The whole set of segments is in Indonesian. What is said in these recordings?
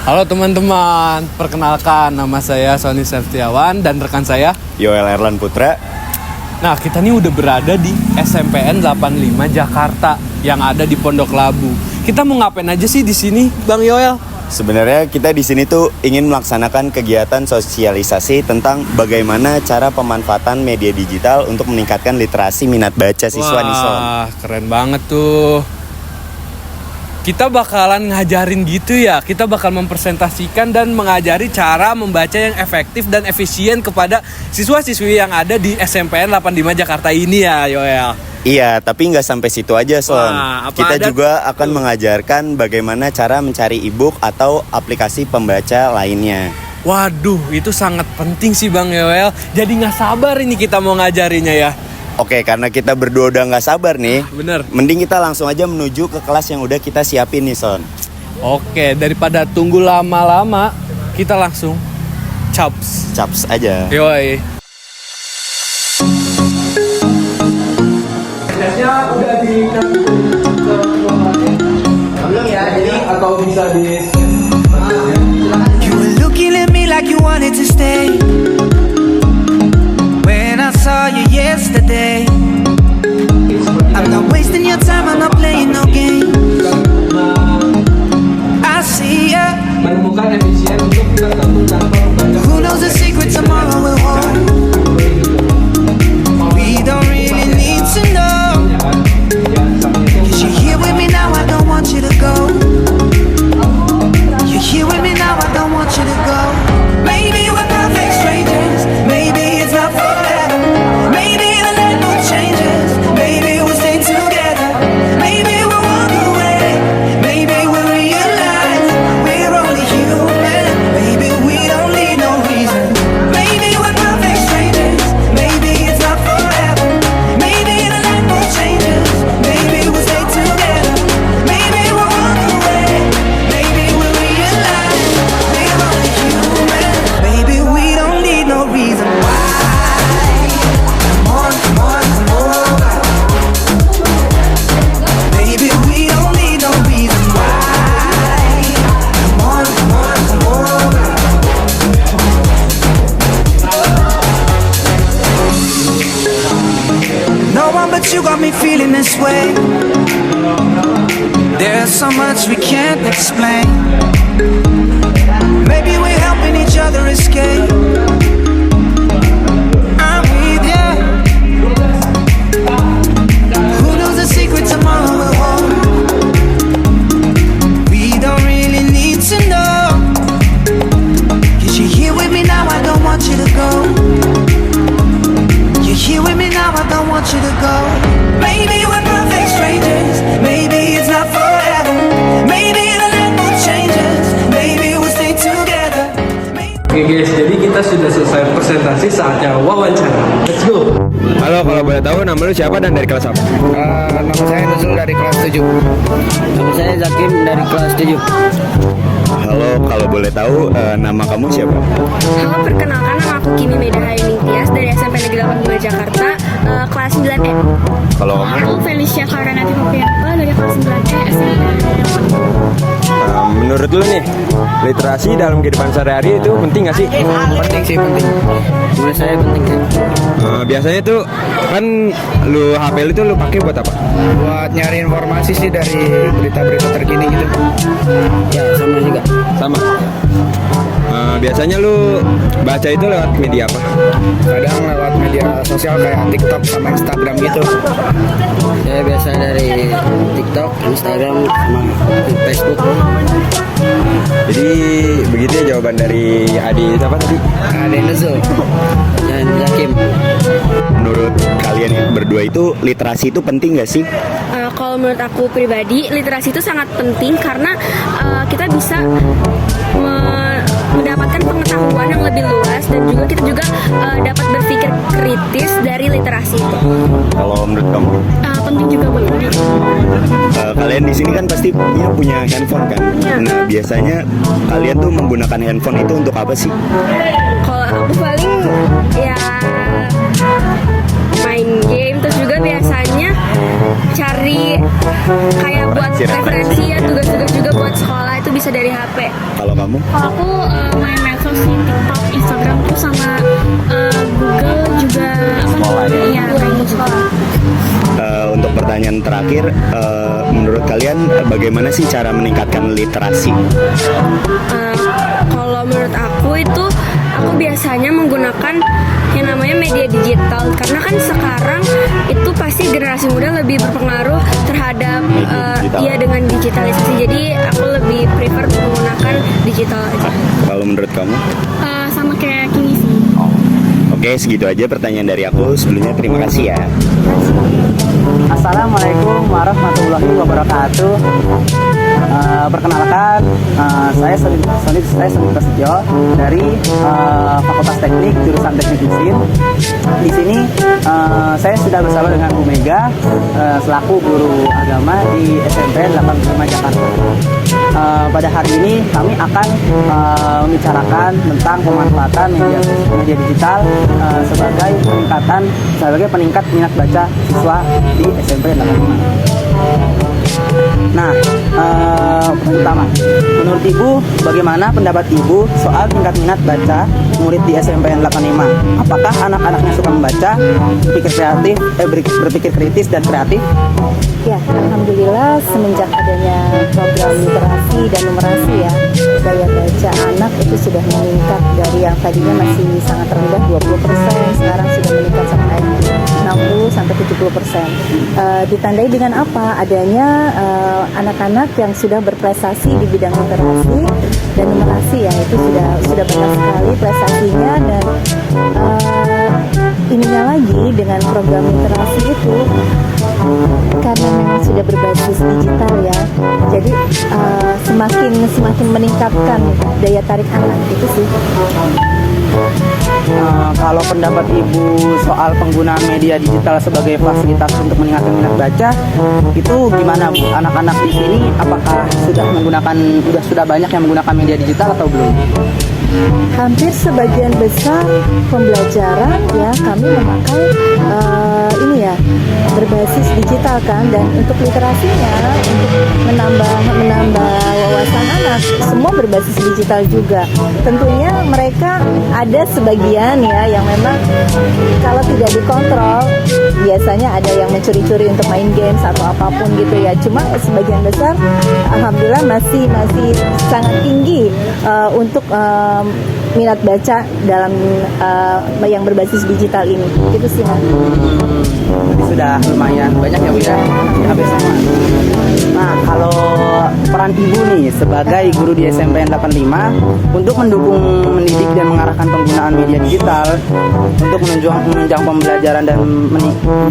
Halo teman-teman, perkenalkan nama saya Sony Septiawan dan rekan saya Yoel Erlan Putra. Nah, kita nih udah berada di SMPN 85 Jakarta yang ada di Pondok Labu. Kita mau ngapain aja sih di sini, Bang Yoel? Sebenarnya kita di sini tuh ingin melaksanakan kegiatan sosialisasi tentang bagaimana cara pemanfaatan media digital untuk meningkatkan literasi minat baca siswa nih, Son. Wah, keren banget tuh. Kita bakalan ngajarin gitu ya. Kita bakal mempresentasikan dan mengajari cara membaca yang efektif dan efisien kepada siswa-siswi yang ada di SMPN 85 Jakarta ini ya, Yoel. Iya, tapi nggak sampai situ aja, Son. Wah, Kita juga akan mengajarkan bagaimana cara mencari e-book atau aplikasi pembaca lainnya. Waduh, itu sangat penting sih Bang Yoel. Jadi nggak sabar ini kita mau ngajarinya ya. Oke, karena kita berdua udah nggak sabar nih, Bener. mending kita langsung aja menuju ke kelas yang udah kita siapin nih, Son. Oke, daripada tunggu lama-lama, kita langsung caps. Caps aja. Yoi. Biasanya udah di belum ya, jadi atau bisa di You were looking at me like you wanted to stay. When I saw you yesterday, I'm not wasting your time, I'm not playing no game. I see ya. menemukan efisien untuk kita gabungkan pembaca. Who knows the secret tomorrow will hold? We don't really need to know. Cause you're here with me now, I don't want you to go. You're here with me now, I don't want you to go. Maybe we're perfect strangers, maybe it's not forever. Maybe the land will change us, maybe we'll stay together. Maybe we'll walk away, maybe we'll realize we're only human. Maybe we don't need no reason. Maybe we're perfect strangers, maybe it's not forever. Maybe the land will change us, maybe we'll stay together. Maybe we'll walk away, maybe we'll realize we're only human. Maybe we don't need no reason why. Come on, come on, come on. Maybe we don't need no reason why. Come on, come on, come on. No one but you got me feeling this way. There's so much we can't explain. Maybe we're helping each other escape. I'm with ya. Who knows the secret tomorrow will hold? We don't really need to know. Cause you're here with me now, I don't want you to go. You're here with me now, I don't want you to go. Maybe we're perfect strangers, maybe it's not forever. Maybe the land will change us, maybe we'll stay together. Oke guys, jadi kita sudah selesai presentasi, saatnya wawancara. Let's go. Halo, kalau boleh tahu nama lu siapa dan dari kelas apa? Nama saya Nuzul dari kelas 7. Nama saya Zakim dari kelas 7. Halo, kalau boleh tahu nama kamu siapa? Halo, perkenalkan nama aku Kimi Medahaya Ningtyas dari SMP Negeri 85 Jakarta, kelas 9E. Kalau kamu? Aku Felicia Karanati Popiapa dari kelas 9E SMP. Menurut lu nih, literasi dalam kehidupan sehari-hari itu penting gak sih? Penting sih, penting. Menurut saya penting sih. Biasanya tuh kan lu HP lu tuh lu pakai buat apa? Buat nyari informasi sih dari berita-berita terkini gitu. Ya, sama juga. Sama. Biasanya lu baca itu lewat media apa? Kadang lewat media sosial kayak TikTok sama Instagram gitu. Saya biasa dari TikTok, Instagram, sama Facebook. Jadi begitu ya jawaban dari Adi apa tadi? Ada Nuzul. Dan Zakim. Menurut kalian berdua itu literasi itu penting gak sih? Kalau menurut aku pribadi, literasi itu sangat penting karena kita bisa mendapatkan pengetahuan yang lebih luas dan juga kita juga dapat berpikir kritis dari literasi itu. Kalau menurut kamu? Penting juga buat kita. Kalian di sini kan pasti punya handphone kan? Iya. Nah, biasanya kalian tuh menggunakan handphone itu untuk apa sih? Kalau aku paling ya main game, terus juga biasanya cari kayak buat referensi ya, tugas-tugas juga buat sekolah itu bisa dari HP. Kalau kamu? Kalau aku main medsos sih, TikTok, Instagram tuh sama Google juga apa namanya? Iya, main sekolah. Untuk pertanyaan terakhir, menurut kalian bagaimana sih cara meningkatkan literasi? Kalau menurut aku itu aku biasanya menggunakan yang namanya media digital karena kan sekarang itu pasti generasi muda lebih berpengaruh terhadap Digital. iya dengan digitalisasi, jadi aku lebih prefer menggunakan digital aja. Kalau menurut kamu? Sama kayak Kimi sih. Oke, segitu aja pertanyaan dari aku. Sebelumnya terima kasih ya. Assalamualaikum warahmatullahi wabarakatuh. Perkenalkan, saya Sony Prasetyo dari Fakultas Teknik jurusan Teknik Mesin. Di sini saya sudah bersama dengan Bu Mega selaku guru agama di SMP 85 Jakarta. Pada hari ini kami akan membicarakan tentang pemanfaatan media digital sebagai peningkat minat baca siswa di SMP 85. Nah, pertama, menurut Ibu, bagaimana pendapat Ibu soal tingkat minat baca murid di SMPN 85? Apakah anak-anaknya suka membaca, berpikir kritis dan kreatif? Ya, alhamdulillah semenjak adanya program literasi dan numerasi ya, daya baca anak itu sudah meningkat dari yang tadinya masih sangat rendah 20%, sekarang sudah meningkat sampai 60-70%. Ditandai dengan apa? Adanya anak-anak yang sudah berprestasi di bidang literasi dan numerasi ya, itu sudah banyak sekali prestasinya. Dan ininya lagi dengan program literasi itu karena memang sudah berbasis digital ya, jadi semakin meningkatkan daya tarik anak itu sih. Kalau pendapat Ibu soal penggunaan media digital sebagai fasilitas untuk meningkatkan minat baca, itu gimana Bu? Anak-anak di sini apakah sudah banyak yang menggunakan media digital atau belum? Hampir sebagian besar pembelajaran ya kami memakai ini ya berbasis digital kan, dan untuk literasinya untuk menambah wawasan anak semua berbasis digital juga. Tentunya mereka ada sebagian ya yang memang kalau tidak dikontrol biasanya ada yang mencuri-curi untuk main games atau apapun gitu ya. Cuma sebagian besar alhamdulillah masih sangat tinggi untuk minat baca dalam yang berbasis digital ini. Gitu sih Mas. Jadi sudah lumayan banyak ya Bu ya, hampir semua. Nah, kalau peran Ibu nih sebagai guru di SMPN 85 untuk mendukung, mendidik dan mengarahkan penggunaan media digital untuk menunjang pembelajaran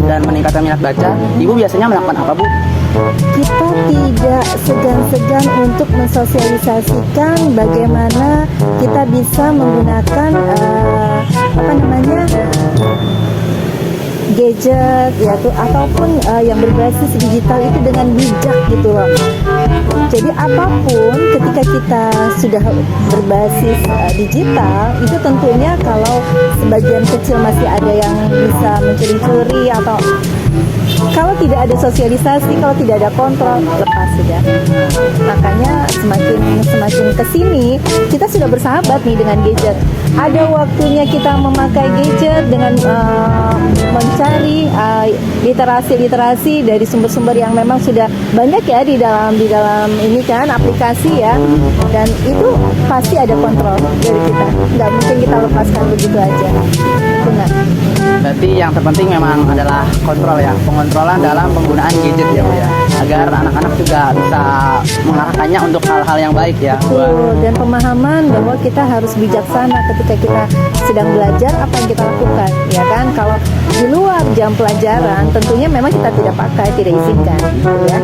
dan meningkatkan minat baca, Ibu biasanya melakukan apa Bu? Kita tidak segan-segan untuk mensosialisasikan bagaimana kita bisa menggunakan gadget ya ataupun yang berbasis digital itu dengan bijak gitu loh. Jadi apapun ketika kita sudah berbasis digital itu tentunya kalau sebagian kecil masih ada yang bisa mencuri-curi atau kalau tidak ada sosialisasi, kalau tidak ada kontrol, lepas sudah. Makanya semakin kesini kita sudah bersahabat nih dengan gadget. Ada waktunya kita memakai gadget dengan mencari literasi dari sumber-sumber yang memang sudah banyak ya di dalam ini kan aplikasi ya, dan itu pasti ada kontrol dari kita. Nggak mungkin kita lepaskan begitu aja. Benar. Berarti yang terpenting memang adalah kontrol ya, pengontrolan dalam penggunaan gadget ya Bu ya, agar anak-anak juga bisa mengarahkannya untuk hal-hal yang baik ya. Betul, dan pemahaman bahwa kita harus bijaksana ketika kita sedang belajar apa yang kita lakukan ya kan. Kalau di luar jam pelajaran tentunya memang kita tidak pakai, tidak izinkan gitu ya.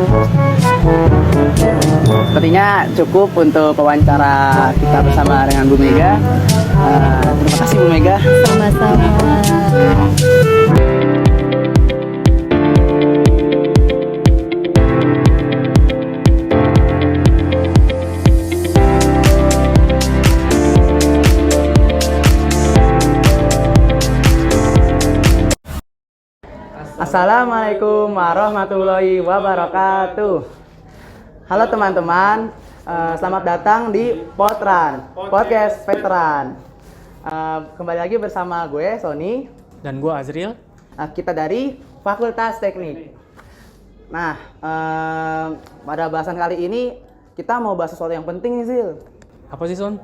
Sepertinya cukup untuk wawancara kita bersama dengan Bu Mega. Terima kasih Bu Mega. Sama-sama. Assalamualaikum warahmatullahi wabarakatuh. Halo teman-teman, selamat datang di Potran, Podcast Veteran. Kembali lagi bersama gue, Sony. Dan gue Azril. Kita dari Fakultas Teknik. Nah, pada bahasan kali ini kita mau bahas sesuatu yang penting nih, Zil. Apa sih, Son?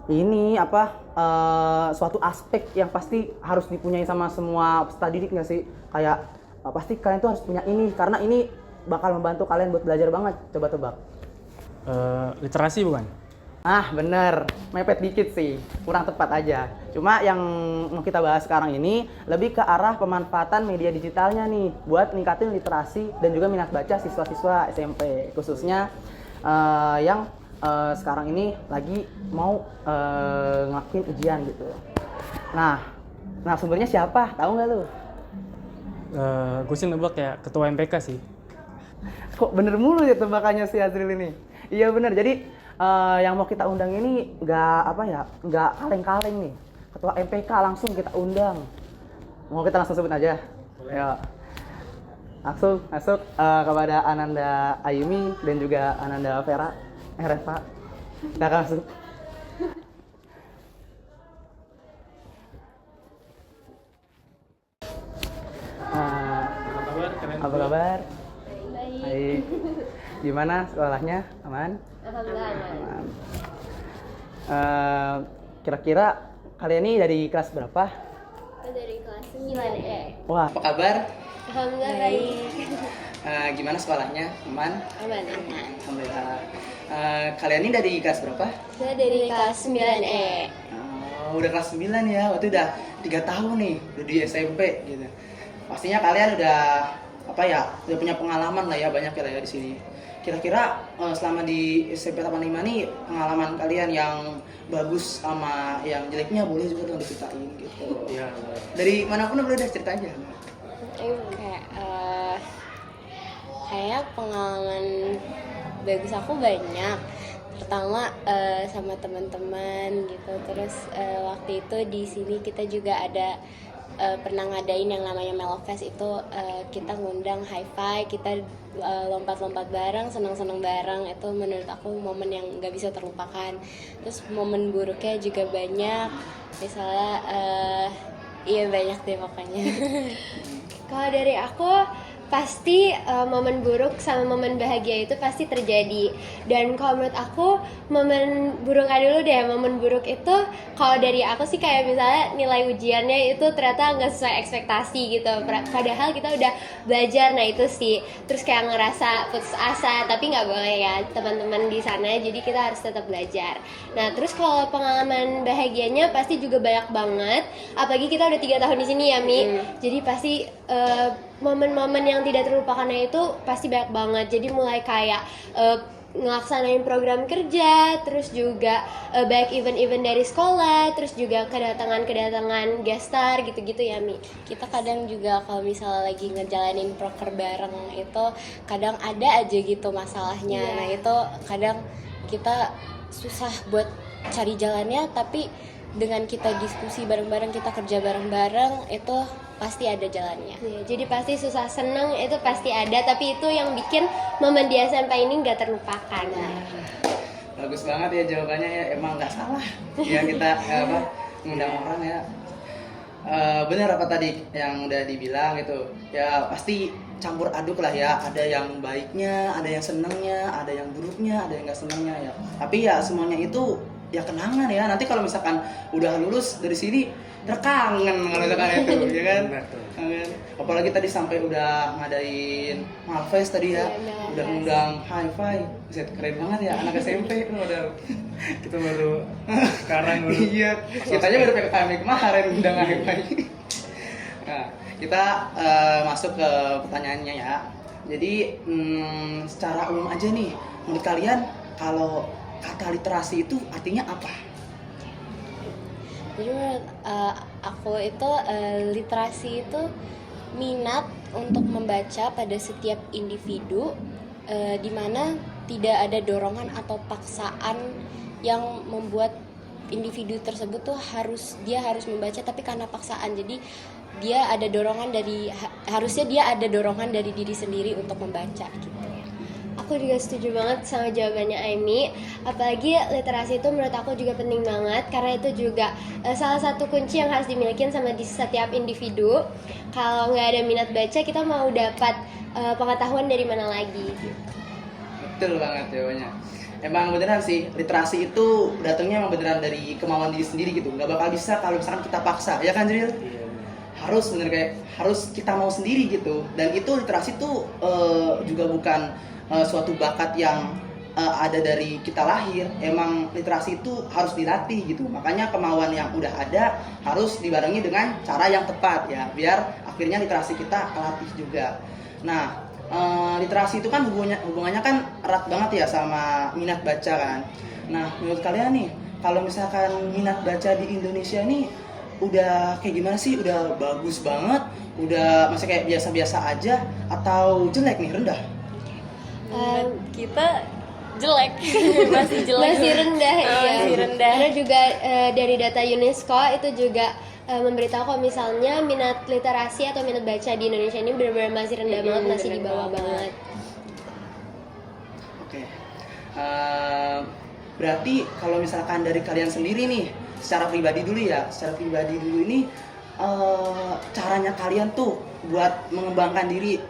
Ini suatu aspek yang pasti harus dipunyai sama semua peserta didik nggak sih? Kayak pasti kalian tuh harus punya ini karena ini bakal membantu kalian buat belajar banget. Coba tebak. Literasi bukan? Ah, bener. Mepet dikit sih. Kurang tepat aja. Cuma yang mau kita bahas sekarang ini lebih ke arah pemanfaatan media digitalnya nih buat ningkatin literasi dan juga minat baca siswa-siswa SMP, khususnya yang sekarang ini lagi mau ngelakuin ujian gitu. Nah sumbernya siapa? Tahu nggak lu? Gue sih nebak ya ketua MPK sih. Kok bener mulu ya tebakannya si Azril ini? Iya bener. Jadi yang mau kita undang ini nggak kaleng-kaleng nih. Ketua MPK langsung kita undang. Mau kita langsung sebut aja? Boleh. Ya. Langsung masuk kepada Ananda Ayumi dan juga Ananda Reva. Kita akan masuk. Apa kabar? Baik. Gimana sekolahnya? Aman? Alhamdulillah. Aman. Kira-kira kalian ini dari kelas berapa? Dari kelas 9E. Wah, apa kabar? Alhamdulillah baik. Gimana sekolahnya? Aman? Aman. Alhamdulillah. Kalian ini dari kelas berapa? Saya dari kelas 9E. Oh, udah kelas 9 ya. Waktu udah 3 tahun nih, udah di SMP gitu. Pastinya kalian udah udah punya pengalaman lah ya, banyak ya di sini. Kira-kira selama di SMP 85 nih pengalaman kalian yang bagus sama yang jeleknya boleh juga dong diceritain gitu. Iya. Dari manapun boleh deh cerita aja. Kayak pengalaman bagus aku banyak. Pertama sama teman-teman gitu. Terus waktu itu di sini kita juga ada pernah ngadain yang namanya Melofest itu, kita ngundang hi-fi, kita lompat-lompat bareng, senang-senang bareng. Itu menurut aku momen yang nggak bisa terlupakan. Terus momen buruknya juga banyak, misalnya iya banyak deh pokoknya. Kalau dari aku pasti momen buruk sama momen bahagia itu pasti terjadi. Dan kalau menurut aku momen buruknya dulu deh. Momen buruk itu kalau dari aku sih kayak misalnya nilai ujiannya itu ternyata nggak sesuai ekspektasi gitu. Padahal kita udah belajar, nah itu sih. Terus kayak ngerasa putus asa, tapi nggak boleh ya teman-teman di sana. Jadi kita harus tetap belajar. Nah terus kalau pengalaman bahagianya pasti juga banyak banget. Apalagi kita udah 3 tahun di sini ya Mi. Jadi pasti momen-momen yang tidak terlupakannya itu pasti banyak banget. Jadi mulai kayak ngelaksanain program kerja, terus juga banyak event-event dari sekolah, terus juga kedatangan guest star gitu-gitu ya Mi. Kita kadang juga kalau misalnya lagi ngejalanin proker bareng itu kadang ada aja gitu masalahnya. Nah itu kadang kita susah buat cari jalannya, tapi dengan kita diskusi bareng-bareng, kita kerja bareng-bareng, itu pasti ada jalannya. Ya, jadi pasti susah seneng itu pasti ada, tapi itu yang bikin momen di SMP ini nggak terlupakan. Bagus banget ya jawabannya ya, emang nggak salah ya kita ngundang orang ya. Bener apa tadi yang udah dibilang gitu ya, pasti campur aduk lah ya, ada yang baiknya, ada yang senengnya, ada yang buruknya, ada yang nggak senengnya ya. Tapi ya semuanya itu ya kenangan ya, nanti kalau misalkan udah lulus dari sini terkangen kalau misalkan itu ya kan. Apalagi tadi sampai udah ngadain Malfest tadi ya, udah ngundang hi-fi, keren banget ya anak SMP tuh udah. Kita baru sekarang iya, kita aja baru PKKMB kemarin undang hi-fi. Nah, kita masuk ke pertanyaannya ya. Jadi secara umum aja nih, menurut kalian kalau kata literasi itu artinya apa? Jadi menurut aku itu literasi itu minat untuk membaca pada setiap individu, di mana tidak ada dorongan atau paksaan yang membuat individu tersebut tuh harus membaca tapi karena paksaan. Jadi dia ada dorongan dari harusnya dia ada dorongan dari diri sendiri untuk membaca gitu. Aku juga setuju banget sama jawabannya Aimi. Apalagi literasi itu menurut aku juga penting banget karena itu juga salah satu kunci yang harus dimiliki sama di setiap individu. Kalau nggak ada minat baca, kita mau dapat pengetahuan dari mana lagi? Betul banget jawabannya. Emang beneran sih, literasi itu datangnya emang beneran dari kemauan diri sendiri gitu. Nggak bakal bisa kalau misalkan kita paksa, ya kan Jril? Harus bener kayak harus kita mau sendiri gitu. Dan itu literasi tuh juga bukan suatu bakat yang ada dari kita lahir. Emang literasi itu harus dilatih gitu. Makanya kemauan yang udah ada harus dibarengi dengan cara yang tepat ya, biar akhirnya literasi kita kelatih juga. Nah, literasi itu kan hubungannya kan erat banget ya sama minat baca kan. Nah, menurut kalian nih, kalau misalkan minat baca di Indonesia nih udah kayak gimana sih? Udah bagus banget? Udah masih kayak biasa-biasa aja? Atau jelek nih, rendah? Kita jelek. Masih jelek. Masih rendah ya. Masih rendah. Karena juga dari data UNESCO itu juga memberitahu kalau misalnya minat literasi atau minat baca di Indonesia ini benar-benar masih rendah banget, masih di bawah banget. Oke. Berarti kalau misalkan dari kalian sendiri nih, secara pribadi dulu ini caranya kalian tuh buat mengembangkan diri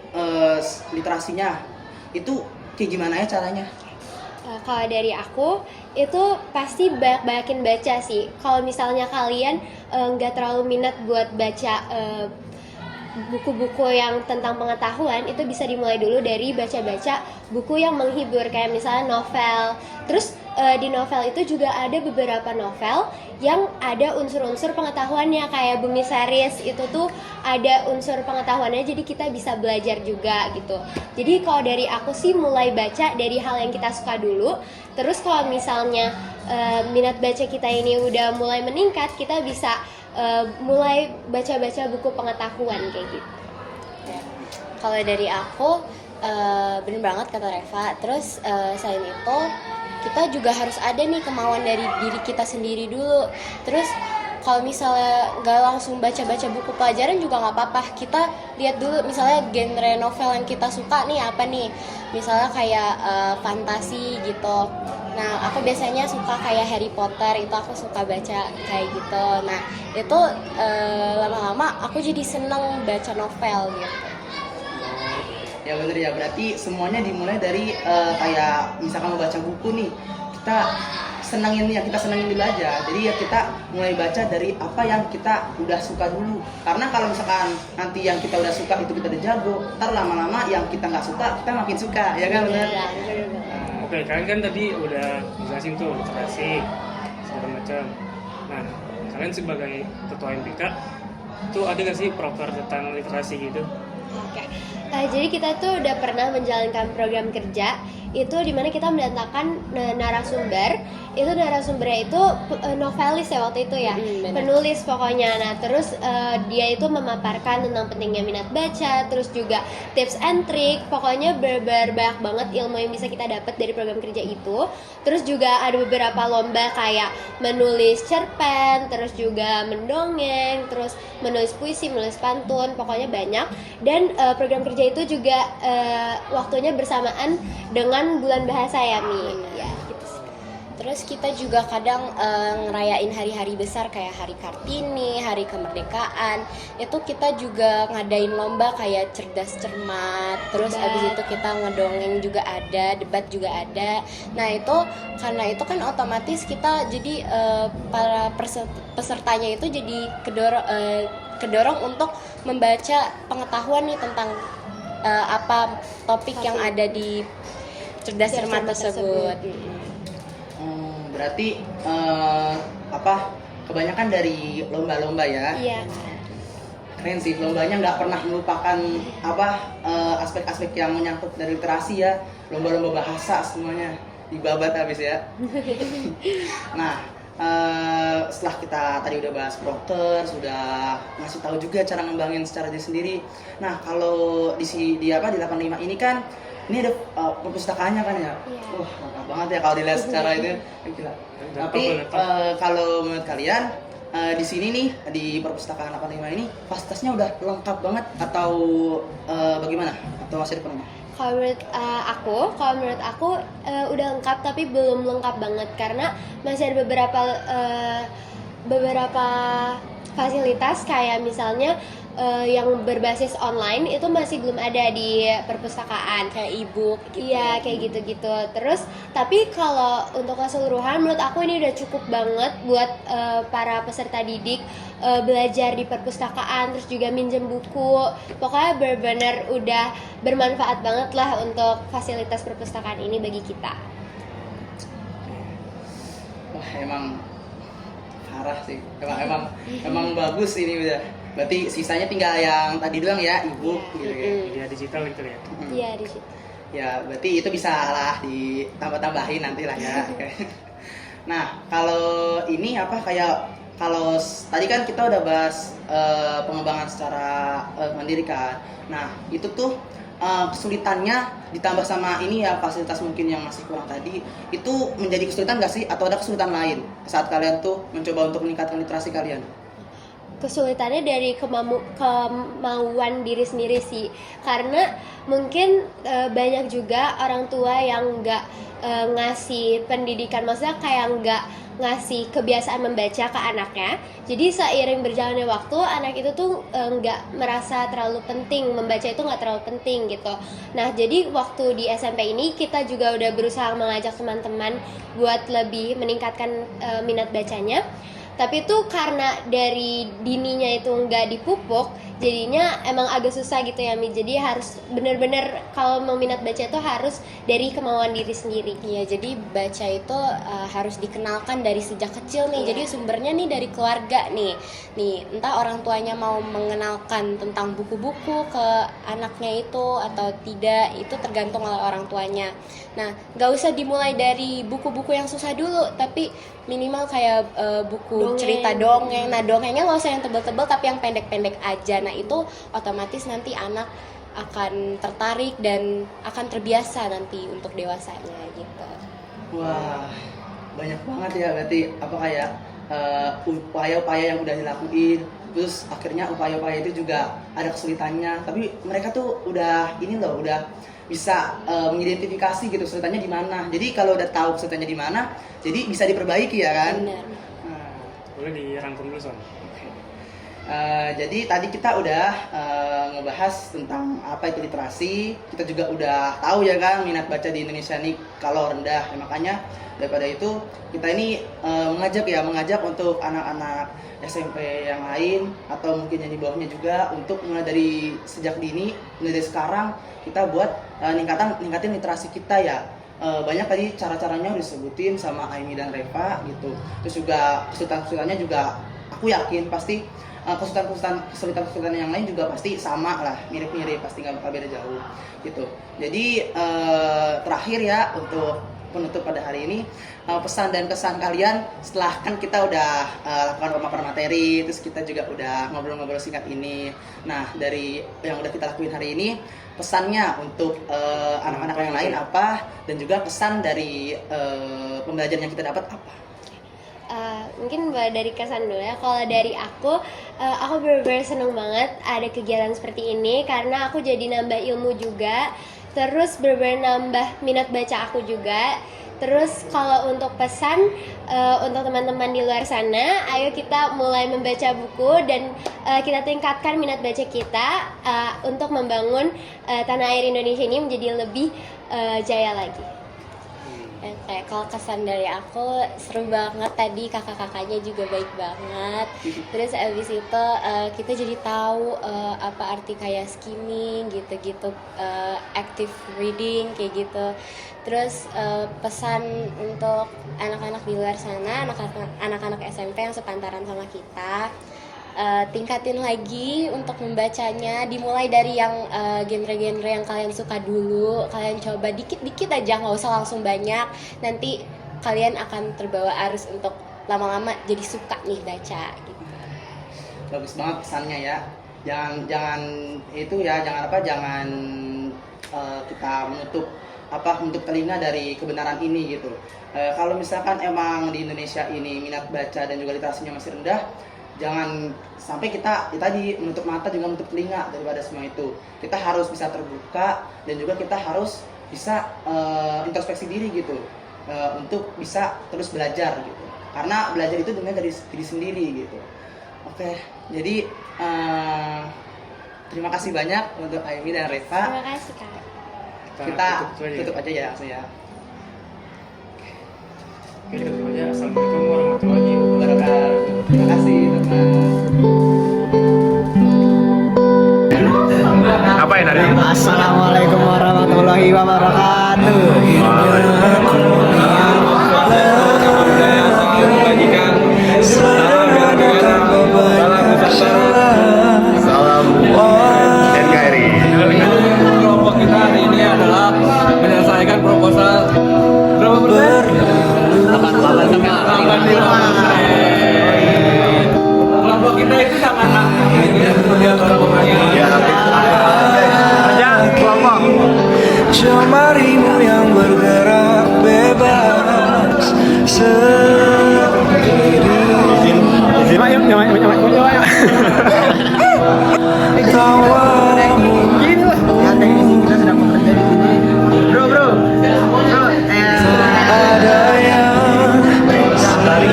literasinya itu kayak gimana ya caranya? Kalau dari aku itu pasti banyak-banyakin baca sih. Kalau misalnya kalian nggak terlalu minat buat baca buku-buku yang tentang pengetahuan, itu bisa dimulai dulu dari baca-baca buku yang menghibur kayak misalnya novel. Terus di novel itu juga ada beberapa novel yang ada unsur-unsur pengetahuannya, kayak Bumi Series itu tuh ada unsur pengetahuannya, jadi kita bisa belajar juga gitu. Jadi kalau dari aku sih mulai baca dari hal yang kita suka dulu. Terus kalau misalnya minat baca kita ini udah mulai meningkat, kita bisa mulai baca-baca buku pengetahuan kayak gitu. Kalau dari aku bener banget kata Reva. Terus selain itu kita juga harus ada nih kemauan dari diri kita sendiri dulu. Terus kalau misalnya nggak langsung baca-baca buku pelajaran juga nggak apa-apa. Kita lihat dulu misalnya genre novel yang kita suka nih apa nih. Misalnya kayak fantasi gitu. Nah, aku biasanya suka kayak Harry Potter, itu aku suka baca kayak gitu. Nah, itu lama-lama aku jadi seneng baca novel gitu. Ya bener ya, berarti semuanya dimulai dari kayak misalkan mau baca buku nih, kita senengin dulu aja. Jadi ya kita mulai baca dari apa yang kita udah suka dulu. Karena kalau misalkan nanti yang kita udah suka itu kita udah jago, ntar lama-lama yang kita nggak suka kita makin suka, ya kan bener? Oke, kalian kan tadi udah jelasin tuh literasi segala macam. Nah, kalian sebagai ketua MPK tuh ada gak sih proker tentang literasi gitu? Oke. Jadi kita tuh udah pernah menjalankan program kerja itu dimana kita mendatangkan narasumber. Itu narasumbernya itu novelis ya waktu itu ya, penulis pokoknya. Nah terus dia itu memaparkan tentang pentingnya minat baca, terus juga tips and trick. Pokoknya banyak banget ilmu yang bisa kita dapat dari program kerja itu. Terus juga ada beberapa lomba kayak menulis cerpen, terus juga mendongeng, terus menulis puisi, menulis pantun, pokoknya banyak. Dan program kerja itu juga waktunya bersamaan dengan bulan bahasa ya Mi. Ya, gitu sih. Terus kita juga kadang ngerayain hari-hari besar kayak Hari Kartini, Hari Kemerdekaan. Itu kita juga ngadain lomba kayak cerdas cermat. Terus abis itu kita ngedongeng juga ada, debat juga ada. Nah itu karena itu kan otomatis kita jadi para pesertanya itu jadi kedorong untuk membaca pengetahuan nih tentang apa topik yang ada di cerdas cermat tersebut. Berarti kebanyakan dari lomba-lomba ya. Iya. Keren sih, lombanya nggak pernah melupakan aspek-aspek yang menyangkut dari literasi ya. Lomba-lomba bahasa semuanya dibabat habis ya. Nah, setelah kita tadi udah bahas proker, sudah ngasih tahu juga cara ngembangin secara diri sendiri. Nah, kalau di 85 ini kan ini ada perpustakaannya kan ya. Yeah. Lengkap banget ya kalau dilihat secara itu. Gila. Tapi kalau menurut kalian di sini nih di perpustakaan 85 ini fasilitasnya udah lengkap banget atau bagaimana? Atau masih ada kurangnya? Kalau menurut aku udah lengkap tapi belum lengkap banget karena masih ada beberapa fasilitas kayak misalnya yang berbasis online itu masih belum ada di perpustakaan kayak e-book gitu. Iya kayak gitu-gitu. Terus tapi kalau untuk keseluruhan menurut aku ini udah cukup banget buat para peserta didik belajar di perpustakaan, terus juga minjem buku. Pokoknya benar-benar udah bermanfaat banget lah untuk fasilitas perpustakaan ini bagi kita. Wah emang parah sih, emang bagus ini udah. Berarti sisanya tinggal yang tadi doang ya, e-book gitu ya. Media digital itu ya. Iya di situ. Ya berarti itu bisa lah ditambah-tambahin nanti lah ya. Nah kalau ini apa kayak kalau tadi kan kita udah bahas pengembangan secara mandiri kan. Nah itu tuh kesulitannya ditambah sama ini ya fasilitas mungkin yang masih kurang tadi itu menjadi kesulitan nggak sih atau ada kesulitan lain saat kalian tuh mencoba untuk meningkatkan literasi kalian? Kesulitannya dari kemauan diri sendiri sih, karena mungkin banyak juga orang tua yang nggak ngasih pendidikan, maksudnya kayak nggak ngasih kebiasaan membaca ke anaknya. Jadi seiring berjalannya waktu anak itu tuh nggak merasa terlalu penting, membaca itu nggak terlalu penting gitu. Nah jadi waktu di SMP ini kita juga udah berusaha mengajak teman-teman buat lebih meningkatkan minat bacanya. Tapi tuh karena dari dininya itu nggak dipupuk, jadinya emang agak susah gitu ya Mi. Jadi harus bener-bener kalau mau minat baca itu harus dari kemauan diri sendiri. Iya, jadi baca itu harus dikenalkan dari sejak kecil nih. Jadi sumbernya nih dari keluarga nih. Nih, entah orang tuanya mau mengenalkan tentang buku-buku ke anaknya itu atau tidak, itu tergantung oleh orang tuanya. Nah, nggak usah dimulai dari buku-buku yang susah dulu, tapi minimal kayak buku cerita dongeng. Nah, dongengnya nggak usah yang tebel-tebel, tapi yang pendek-pendek aja. Nah, itu otomatis nanti anak akan tertarik dan akan terbiasa nanti untuk dewasanya gitu. Wah, banyak banget ya berarti apa kayak upaya-upaya yang udah dilakuin, terus akhirnya upaya-upaya itu juga ada kesulitannya, tapi mereka tuh udah ini loh, udah bisa mengidentifikasi gitu kesulitannya di mana. Jadi kalau udah tahu kesulitannya di mana, jadi bisa diperbaiki ya kan? Benar. Boleh dirangkum dulu Son. Jadi tadi kita udah ngebahas tentang apa itu literasi. Kita juga udah tahu ya kan minat baca di Indonesia ini kalau rendah. Makanya daripada itu kita ini mengajak untuk anak-anak SMP yang lain atau mungkin yang di bawahnya juga untuk mulai dari sejak dini, mulai dari sekarang kita buat ningkatin literasi kita ya. Banyak tadi cara-caranya udah disebutin sama Aimi dan Reva gitu. Terus juga kesulitan-kesulitannya juga aku yakin pasti kesulitan yang lain juga pasti sama lah, mirip-mirip, pasti nggak bakal beda jauh gitu. Jadi terakhir ya untuk penutup pada hari ini, pesan dan kesan kalian setelah kan kita udah lakukan pemaparan materi, terus kita juga udah ngobrol-ngobrol singkat ini. Nah dari yang udah kita lakuin hari ini, pesannya untuk anak-anak yang lain apa, dan juga kesan dari pembelajaran yang kita dapat apa? Mungkin dari kesan dulu ya. Kalau dari aku benar-benar seneng banget ada kegiatan seperti ini karena aku jadi nambah ilmu juga, terus benar-benar nambah minat baca aku juga. Terus kalau untuk pesan untuk teman-teman di luar sana, ayo kita mulai membaca buku dan kita tingkatkan minat baca kita untuk membangun tanah air Indonesia ini menjadi lebih jaya lagi. Kayak kalau kesan dari aku seru banget tadi, kakak-kakaknya juga baik banget. Terus abis itu kita jadi tahu apa arti kayak skimming gitu-gitu, active reading kayak gitu. Terus pesan untuk anak-anak di luar sana, anak-anak SMP yang sepantaran sama kita, tingkatin lagi untuk membacanya, dimulai dari yang genre-genre yang kalian suka dulu, kalian coba dikit-dikit aja, nggak usah langsung banyak, nanti kalian akan terbawa arus untuk lama-lama jadi suka nih baca gitu. Bagus banget pesannya ya, jangan itu ya, jangan kita menutup menutup telinga dari kebenaran ini gitu. Kalau misalkan emang di Indonesia ini minat baca dan juga literasinya masih rendah, jangan sampai kita tadi menutup mata juga menutup telinga daripada semua itu. Kita harus bisa terbuka dan juga kita harus bisa introspeksi diri gitu, untuk bisa terus belajar gitu. Karena belajar itu dimulai dari diri sendiri gitu. Oke, jadi terima kasih banyak untuk Aimi dan Reva. Terima kasih Kak. Kita tutup aja ya langsung ya. Oke, kita tutup aja. Assalamualaikum warahmatullahi wabarakatuh. Terima kasih teman. Apa yang tadi? Assalamualaikum warahmatullahi wabarakatuh. Kelompok kita hari ini adalah menyelesaikan proposal berapa persen? 85%. Kelompok kita itu sangat Jemarimu yang bergerak bebas sendiri. Tawamu ada yang indah makan, hanya rembulan. Tak ada yang sembut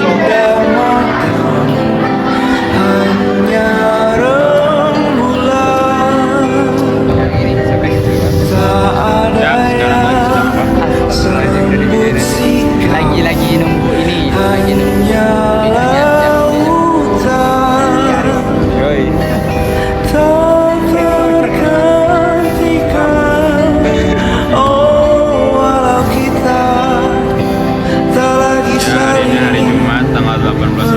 sikap, Lagi nunggu ini. hanya lautan. Tak tergantikan. Oh, walau kita tak lagi Hari ini hari saling Jumat tanggal 18